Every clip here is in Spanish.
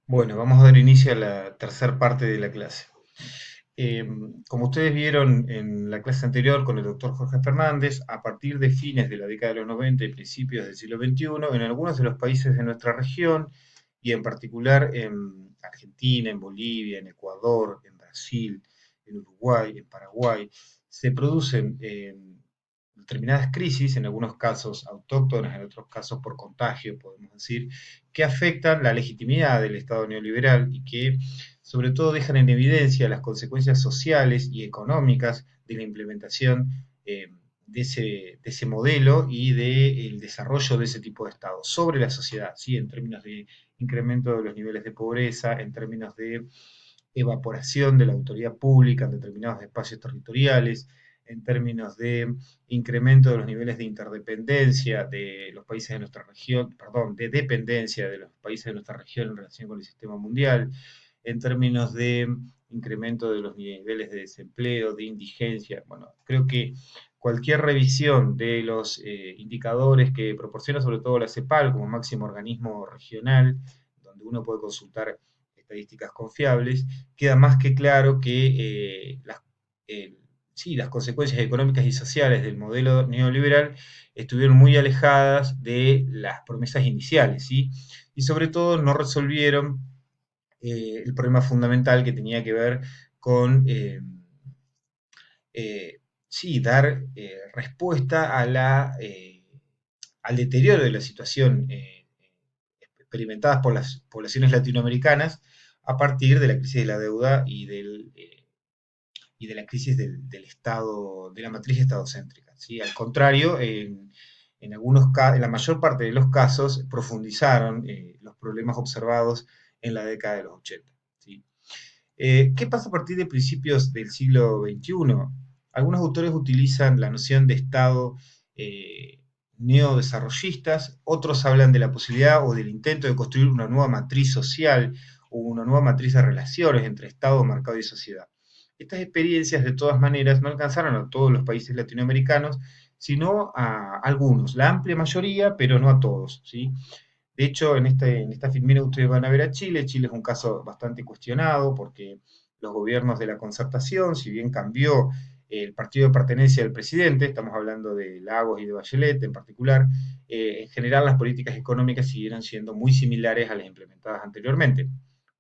Bueno, vamos a dar inicio a la tercera parte de la clase. Eh, Como ustedes vieron en la clase anterior con el doctor Jorge Fernández, a partir de fines de la década de los 90 y principios del siglo XXI, en algunos de los países de nuestra región, y en particular en Argentina, en Bolivia, en Ecuador, en Brasil, en Uruguay, en Paraguay, se producen determinadas crisis, en algunos casos autóctonas, en otros casos por contagio, podemos decir, que afectan la legitimidad del Estado neoliberal y que sobre todo dejan en evidencia las consecuencias sociales y económicas de la implementación de ese modelo y del desarrollo de ese tipo de Estado sobre la sociedad, ¿sí? En términos de incremento de los niveles de pobreza, en términos de evaporación de la autoridad pública en determinados espacios territoriales, en términos de incremento de los niveles de interdependencia de los países de nuestra región, perdón, de dependencia de los países de nuestra región en relación con el sistema mundial, en términos de incremento de los niveles de desempleo, de indigencia. Bueno, creo que cualquier revisión de los indicadores que proporciona sobre todo la CEPAL como máximo organismo regional, donde uno puede consultar estadísticas confiables, queda más que claro que eh, sí, las consecuencias económicas y sociales del modelo neoliberal estuvieron muy alejadas de las promesas iniciales, ¿sí? Y sobre todo no resolvieron el problema fundamental que tenía que ver con, sí, dar respuesta al deterioro de la situación experimentadas por las poblaciones latinoamericanas a partir de la crisis de la deuda y de la crisis del Estado, de la matriz estadocéntrica, ¿sí? Al contrario, en la mayor parte de los casos profundizaron los problemas observados en la década de los 80, ¿sí? ¿Qué pasa a partir de principios del siglo XXI? Algunos autores utilizan la noción de Estado neodesarrollistas, otros hablan de la posibilidad o del intento de construir una nueva matriz social o una nueva matriz de relaciones entre Estado, mercado y sociedad. Estas experiencias, de todas maneras, no alcanzaron a todos los países latinoamericanos, sino a algunos, la amplia mayoría, pero no a todos, ¿sí? De hecho, en esta filmina ustedes van a ver a Chile. Chile es un caso bastante cuestionado porque los gobiernos de la concertación, si bien cambió el partido de pertenencia del presidente, estamos hablando de Lagos y de Bachelet en particular, en general las políticas económicas siguieron siendo muy similares a las implementadas anteriormente.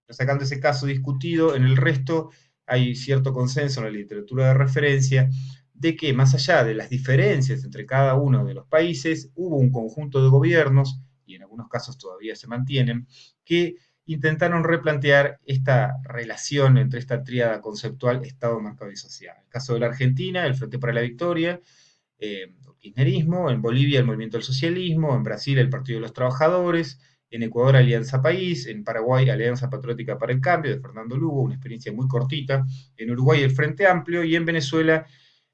Sacando ese caso discutido, en el resto hay cierto consenso en la literatura de referencia de que más allá de las diferencias entre cada uno de los países, hubo un conjunto de gobiernos, y en algunos casos todavía se mantienen, que intentaron replantear esta relación entre esta tríada conceptual Estado, mercado y sociedad. En el caso de la Argentina, el Frente para la Victoria, el kirchnerismo, en Bolivia el movimiento del socialismo, en Brasil el Partido de los Trabajadores, en Ecuador Alianza País, en Paraguay Alianza Patriótica para el Cambio de Fernando Lugo, una experiencia muy cortita, en Uruguay el Frente Amplio y en Venezuela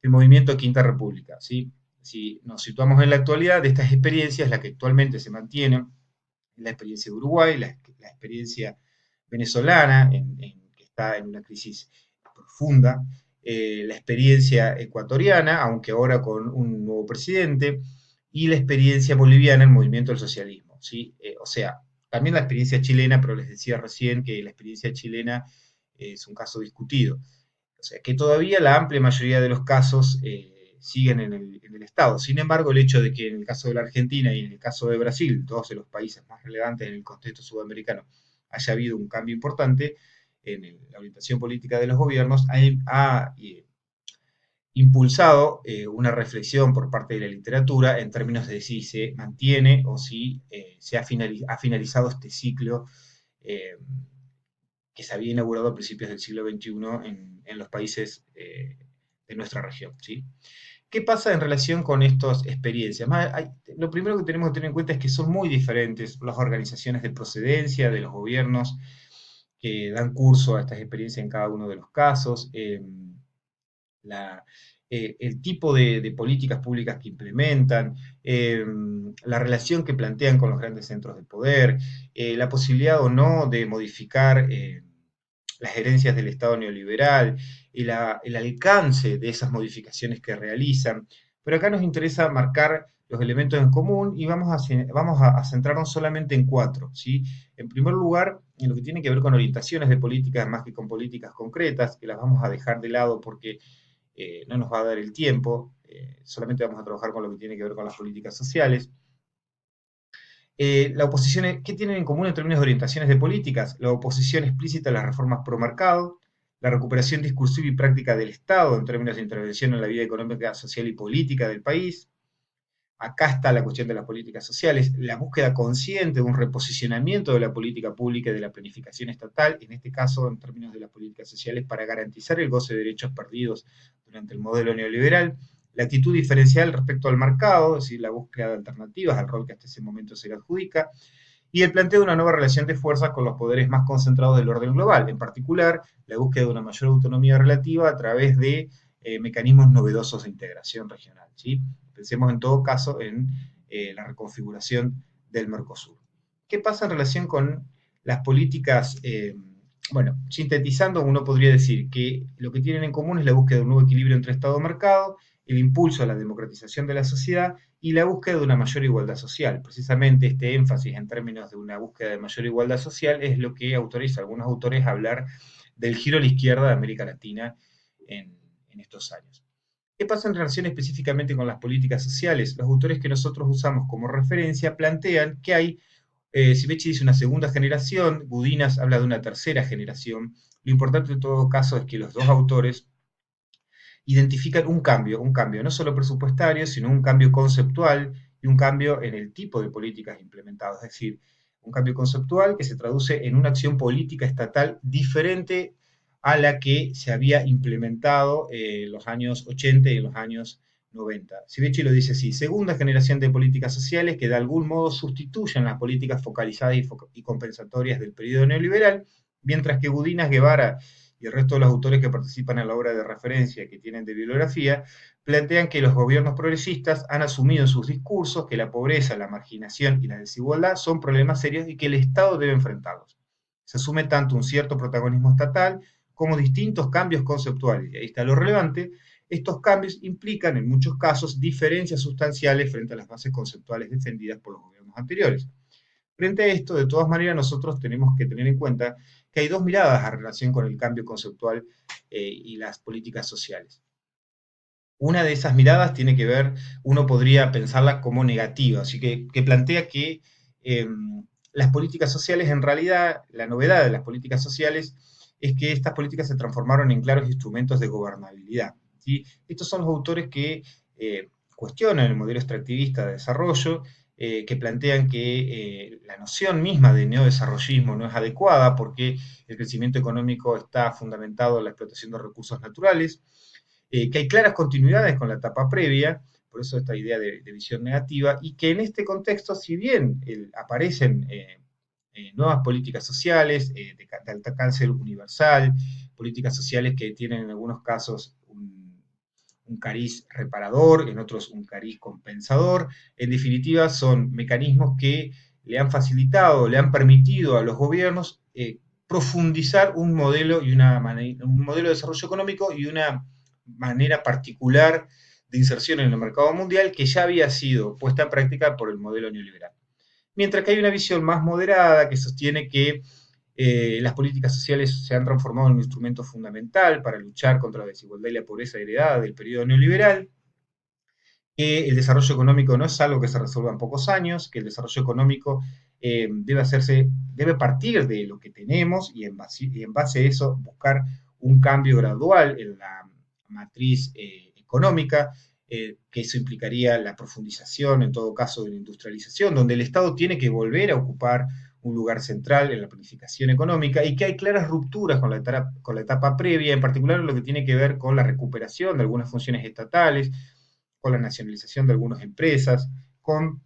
el movimiento Quinta República, ¿sí? Si nos situamos en la actualidad, de estas experiencias, la que actualmente se mantiene es la experiencia de Uruguay, la experiencia venezolana, que está en una crisis profunda, la experiencia ecuatoriana, aunque ahora con un nuevo presidente, y la experiencia boliviana en el movimiento del socialismo, ¿sí? O sea, también la experiencia chilena, pero les decía recién que la experiencia chilena es un caso discutido. O sea, que todavía la amplia mayoría de los casos siguen en el Estado. Sin embargo, el hecho de que en el caso de la Argentina y en el caso de Brasil, dos de los países más relevantes en el contexto sudamericano, haya habido un cambio importante en la orientación política de los gobiernos, ha impulsado una reflexión por parte de la literatura en términos de si se mantiene o si ha finalizado este ciclo eh, que se había inaugurado a principios del siglo XXI en los países de nuestra región, ¿sí? ¿Qué pasa en relación con estas experiencias? Lo primero que tenemos que tener en cuenta es que son muy diferentes las organizaciones de procedencia de los gobiernos que dan curso a estas experiencias en cada uno de los casos, la, el tipo de políticas públicas que implementan, la relación que plantean con los grandes centros de poder, la posibilidad o no de modificar las herencias del Estado neoliberal, el alcance de esas modificaciones que realizan. Pero acá nos interesa marcar los elementos en común y vamos a centrarnos solamente en cuatro, ¿sí? En primer lugar, en lo que tiene que ver con orientaciones de políticas más que con políticas concretas, que las vamos a dejar de lado porque no nos va a dar el tiempo, solamente vamos a trabajar con lo que tiene que ver con las políticas sociales. La oposición, ¿qué tienen en común en términos de orientaciones de políticas? La oposición explícita a las reformas pro mercado, la recuperación discursiva y práctica del Estado en términos de intervención en la vida económica, social y política del país. Acá está la cuestión de las políticas sociales, la búsqueda consciente de un reposicionamiento de la política pública y de la planificación estatal, en este caso en términos de las políticas sociales, para garantizar el goce de derechos perdidos durante el modelo neoliberal, la actitud diferencial respecto al mercado, es decir, la búsqueda de alternativas al rol que hasta ese momento se le adjudica, y el planteo de una nueva relación de fuerzas con los poderes más concentrados del orden global, en particular la búsqueda de una mayor autonomía relativa a través de mecanismos novedosos de integración regional. ¿Sí? Pensemos en todo caso en la reconfiguración del Mercosur. ¿Qué pasa en relación con las políticas? Bueno, sintetizando, uno podría decir que lo que tienen en común es la búsqueda de un nuevo equilibrio entre Estado y mercado, el impulso a la democratización de la sociedad y la búsqueda de una mayor igualdad social. Precisamente este énfasis en términos de una búsqueda de mayor igualdad social es lo que autoriza a algunos autores a hablar del giro a la izquierda de América Latina en estos años. ¿Qué pasa en relación específicamente con las políticas sociales? Los autores que nosotros usamos como referencia plantean que hay, Sibeci dice una segunda generación, Gudinas habla de una tercera generación. Lo importante en todo caso es que los dos autores identifican un cambio no solo presupuestario, sino un cambio conceptual y un cambio en el tipo de políticas implementadas, es decir, un cambio conceptual que se traduce en una acción política estatal diferente a la que se había implementado en los años 80 y en los años 90. Sibeci lo dice así: segunda generación de políticas sociales que de algún modo sustituyen las políticas focalizadas y compensatorias del periodo neoliberal, mientras que Gudinas, Guevara y el resto de los autores que participan en la obra de referencia que tienen de bibliografía, plantean que los gobiernos progresistas han asumido en sus discursos que la pobreza, la marginación y la desigualdad son problemas serios y que el Estado debe enfrentarlos. Se asume tanto un cierto protagonismo estatal como distintos cambios conceptuales. Y ahí está lo relevante: estos cambios implican en muchos casos diferencias sustanciales frente a las bases conceptuales defendidas por los gobiernos anteriores. Frente a esto, de todas maneras, nosotros tenemos que tener en cuenta que hay dos miradas a relación con el cambio conceptual y las políticas sociales. Una de esas miradas tiene que ver, uno podría pensarla como negativa, así que plantea que eh, las políticas sociales, en realidad, la novedad de las políticas sociales es que estas políticas se transformaron en claros instrumentos de gobernabilidad. ¿Sí? Estos son los autores que cuestionan el modelo extractivista de desarrollo, que plantean que la noción misma de neodesarrollismo no es adecuada porque el crecimiento económico está fundamentado en la explotación de recursos naturales, que hay claras continuidades con la etapa previa, por eso esta idea de visión negativa, y que en este contexto, si bien aparecen nuevas políticas sociales de alcance universal, políticas sociales que tienen en algunos casos un cariz reparador, en otros un cariz compensador. En definitiva, son mecanismos que le han facilitado, le han permitido a los gobiernos profundizar un modelo, un modelo de desarrollo económico y una manera particular de inserción en el mercado mundial que ya había sido puesta en práctica por el modelo neoliberal. Mientras que hay una visión más moderada que sostiene que las políticas sociales se han transformado en un instrumento fundamental para luchar contra la desigualdad y la pobreza heredada del periodo neoliberal, que el desarrollo económico no es algo que se resuelva en pocos años, que el desarrollo económico debe partir de lo que tenemos y en base a eso buscar un cambio gradual en la matriz económica, que eso implicaría la profundización, en todo caso, de la industrialización, donde el Estado tiene que volver a ocupar un lugar central en la planificación económica y que hay claras rupturas con la etapa previa, en particular en lo que tiene que ver con la recuperación de algunas funciones estatales, con la nacionalización de algunas empresas, con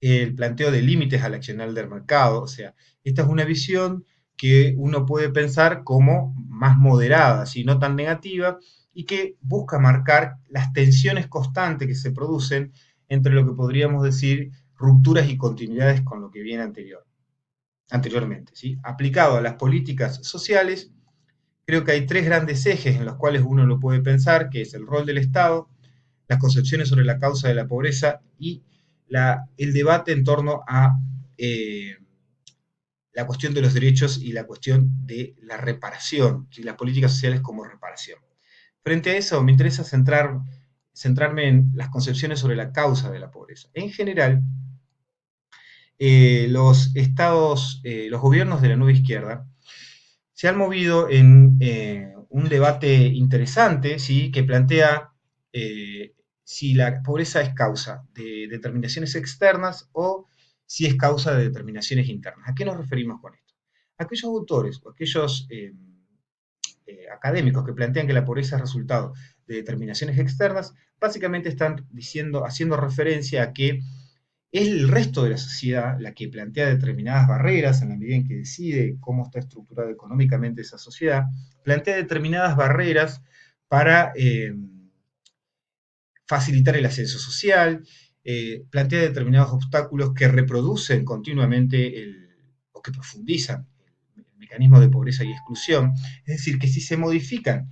el planteo de límites al accionar del mercado. O sea, esta es una visión que uno puede pensar como más moderada, ¿sí? No tan negativa, y que busca marcar las tensiones constantes que se producen entre lo que podríamos decir rupturas y continuidades con lo que viene anteriormente. ¿Sí? Aplicado a las políticas sociales, creo que hay tres grandes ejes en los cuales uno lo puede pensar, que es el rol del Estado, las concepciones sobre la causa de la pobreza y el debate en torno a la cuestión de los derechos y la cuestión de la reparación, y las políticas sociales como reparación. Frente a eso, me interesa centrarme en las concepciones sobre la causa de la pobreza. En general, los gobiernos de la nueva izquierda se han movido en un debate interesante, ¿sí? Que plantea si la pobreza es causa de determinaciones externas o si es causa de determinaciones internas. ¿A qué nos referimos con esto? Aquellos autores o aquellos académicos que plantean que la pobreza es resultado de determinaciones externas, básicamente están haciendo referencia a que es el resto de la sociedad la que plantea determinadas barreras en la medida en que decide cómo está estructurada económicamente esa sociedad, plantea determinadas barreras para facilitar el ascenso social, plantea determinados obstáculos que reproducen continuamente o que profundizan el mecanismo de pobreza y exclusión. Es decir, que si se modifican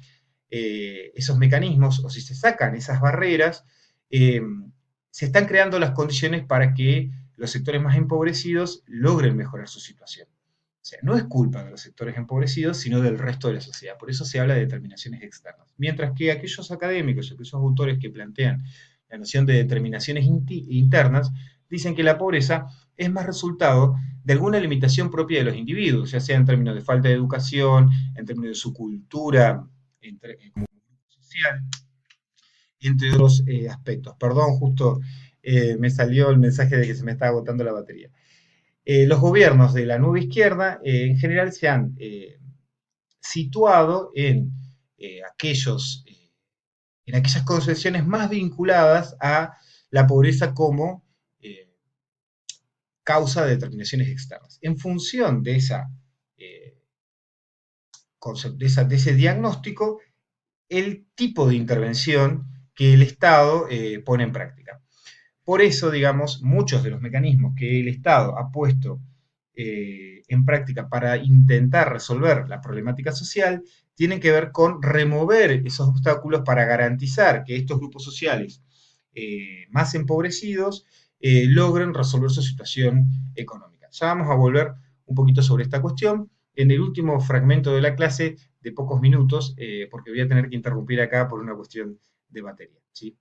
esos mecanismos o si se sacan esas barreras, se están creando las condiciones para que los sectores más empobrecidos logren mejorar su situación. O sea, no es culpa de los sectores empobrecidos, sino del resto de la sociedad. Por eso se habla de determinaciones externas. Mientras que aquellos académicos, aquellos autores que plantean la noción de determinaciones internas, dicen que la pobreza es más resultado de alguna limitación propia de los individuos, ya sea en términos de falta de educación, en términos de su cultura como grupo social, entre otros aspectos. Perdón, justo me salió el mensaje de que se me está agotando la batería. Los gobiernos de la nueva izquierda en general se han situado aquellos, en aquellas concepciones más vinculadas a la pobreza como causa de determinaciones externas. En función de, de ese diagnóstico, el tipo de intervención que el Estado pone en práctica. Por eso, digamos, muchos de los mecanismos que el Estado ha puesto en práctica para intentar resolver la problemática social tienen que ver con remover esos obstáculos para garantizar que estos grupos sociales más empobrecidos logren resolver su situación económica. Ya vamos a volver un poquito sobre esta cuestión en el último fragmento de la clase de pocos minutos, porque voy a tener que interrumpir acá por una cuestión de batería, ¿sí?